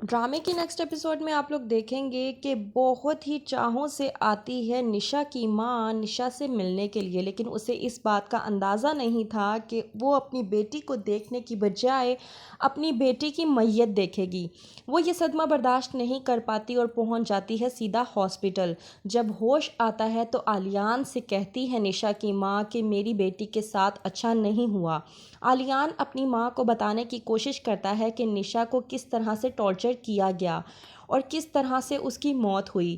ڈرامے کے next episode میں آپ لوگ دیکھیں گے کہ بہت ہی چاہوں سے آتی ہے نشا کی ماں نشا سے ملنے کے لیے، لیکن اسے اس بات کا اندازہ نہیں تھا کہ وہ اپنی بیٹی کو دیکھنے کی بجائے اپنی بیٹی کی میت دیکھے گی۔ وہ یہ صدمہ برداشت نہیں کر پاتی اور پہنچ جاتی ہے سیدھا ہاسپٹل۔ جب ہوش آتا ہے تو آلیان سے کہتی ہے نشا کی ماں کہ میری بیٹی کے ساتھ اچھا نہیں ہوا۔ آلیان اپنی ماں کو بتانے کی کوشش کرتا ہے کہ نشا کو کس طرح سے ٹارچر کیا گیا اور کس طرح سے اس کی موت ہوئی۔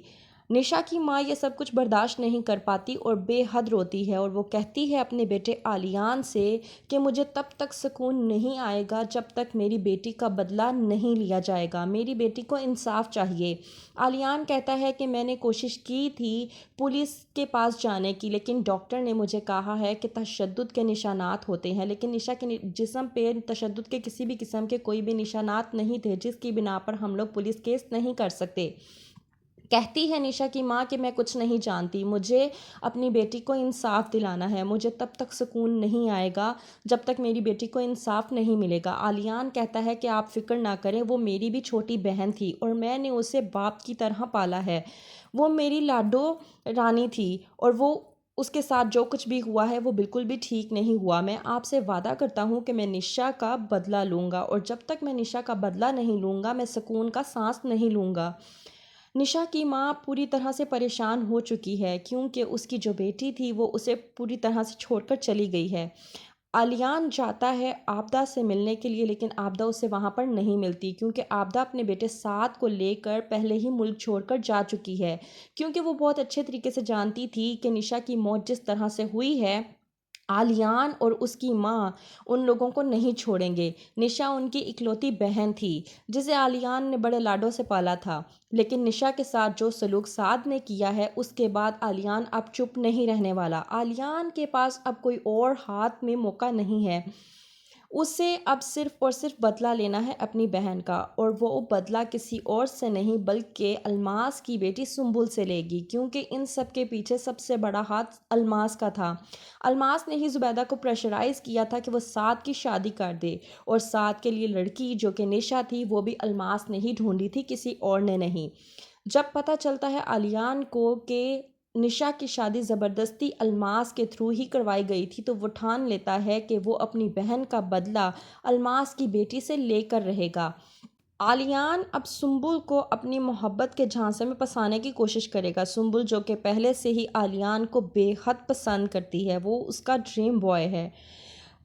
نشا کی ماں یہ سب کچھ برداشت نہیں کر پاتی اور بے حد روتی ہے، اور وہ کہتی ہے اپنے بیٹے آلیان سے کہ مجھے تب تک سکون نہیں آئے گا جب تک میری بیٹی کا بدلہ نہیں لیا جائے گا، میری بیٹی کو انصاف چاہیے۔ آلیان کہتا ہے کہ میں نے کوشش کی تھی پولیس کے پاس جانے کی، لیکن ڈاکٹر نے مجھے کہا ہے کہ تشدد کے نشانات ہوتے ہیں، لیکن نشا کے جسم پہ تشدد کے کسی بھی قسم کے کوئی بھی نشانات نہیں تھے، جس کی بنا پر ہم لوگ پولیس کیس نہیں کر سکتے۔ کہتی ہے نشا کی ماں کہ میں کچھ نہیں جانتی، مجھے اپنی بیٹی کو انصاف دلانا ہے، مجھے تب تک سکون نہیں آئے گا جب تک میری بیٹی کو انصاف نہیں ملے گا۔ آلیان کہتا ہے کہ آپ فکر نہ کریں، وہ میری بھی چھوٹی بہن تھی اور میں نے اسے باپ کی طرح پالا ہے، وہ میری لاڈو رانی تھی، اور وہ اس کے ساتھ جو کچھ بھی ہوا ہے وہ بالکل بھی ٹھیک نہیں ہوا۔ میں آپ سے وعدہ کرتا ہوں کہ میں نشا کا بدلہ لوں گا، اور جب تک میں نشا کا بدلہ نہیں لوں گا میں سکون کا سانس نہیں لوں گا۔ نشا کی ماں پوری طرح سے پریشان ہو چکی ہے کیونکہ اس کی جو بیٹی تھی وہ اسے پوری طرح سے چھوڑ کر چلی گئی ہے۔ آلیان جاتا ہے آبدہ سے ملنے کے لیے، لیکن آبدہ اسے وہاں پر نہیں ملتی کیونکہ آبدہ اپنے بیٹے سعد کو لے کر پہلے ہی ملک چھوڑ کر جا چکی ہے، کیونکہ وہ بہت اچھے طریقے سے جانتی تھی کہ نشا کی موت جس طرح سے ہوئی ہے آلیان اور اس کی ماں ان لوگوں کو نہیں چھوڑیں گے۔ نشا ان کی اکلوتی بہن تھی جسے آلیان نے بڑے لاڈوں سے پالا تھا، لیکن نشا کے ساتھ جو سلوک سعد نے کیا ہے اس کے بعد آلیان اب چپ نہیں رہنے والا۔ آلیان کے پاس اب کوئی اور ہاتھ میں موقع نہیں ہے، اسے اب صرف اور صرف بدلہ لینا ہے اپنی بہن کا، اور وہ بدلہ کسی اور سے نہیں بلکہ الماس کی بیٹی سنبل سے لے گی، کیونکہ ان سب کے پیچھے سب سے بڑا ہاتھ الماس کا تھا۔ الماس نے ہی زبیدہ کو پریشرائز کیا تھا کہ وہ سعد کی شادی کر دے، اور سعد کے لیے لڑکی جو کہ نشا تھی وہ بھی الماس نے ہی ڈھونڈی تھی، کسی اور نے نہیں۔ جب پتہ چلتا ہے آلیان کو کہ نشا کی شادی زبردستی الماس کے تھرو ہی کروائی گئی تھی، تو وہ ٹھان لیتا ہے کہ وہ اپنی بہن کا بدلہ الماس کی بیٹی سے لے کر رہے گا۔ آلیان اب سنبل کو اپنی محبت کے جھانسے میں پھنسانے کی کوشش کرے گا۔ سنبل جو کہ پہلے سے ہی آلیان کو بے حد پسند کرتی ہے، وہ اس کا ڈریم بوائے ہے۔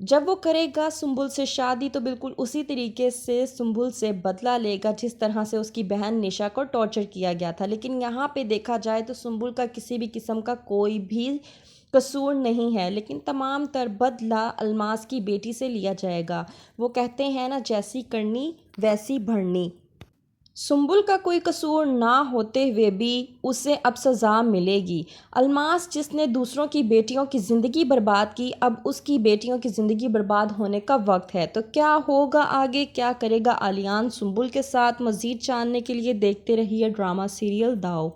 جب وہ کرے گا سنبل سے شادی تو بالکل اسی طریقے سے سنبل سے بدلہ لے گا جس طرح سے اس کی بہن نشا کو ٹارچر کیا گیا تھا۔ لیکن یہاں پہ دیکھا جائے تو سنبل کا کسی بھی قسم کا کوئی بھی قصور نہیں ہے، لیکن تمام تر بدلہ الماس کی بیٹی سے لیا جائے گا۔ وہ کہتے ہیں نا، جیسی کرنی ویسی بھرنی۔ سنبل کا کوئی قصور نہ ہوتے ہوئے بھی اسے اب سزا ملے گی۔ الماس جس نے دوسروں کی بیٹیوں کی زندگی برباد کی، اب اس کی بیٹیوں کی زندگی برباد ہونے کا وقت ہے۔ تو کیا ہوگا آگے، کیا کرے گا آلیان سنبل کے ساتھ؟ مزید جاننے کے لیے دیکھتے رہیے ڈرامہ سیریل داؤ۔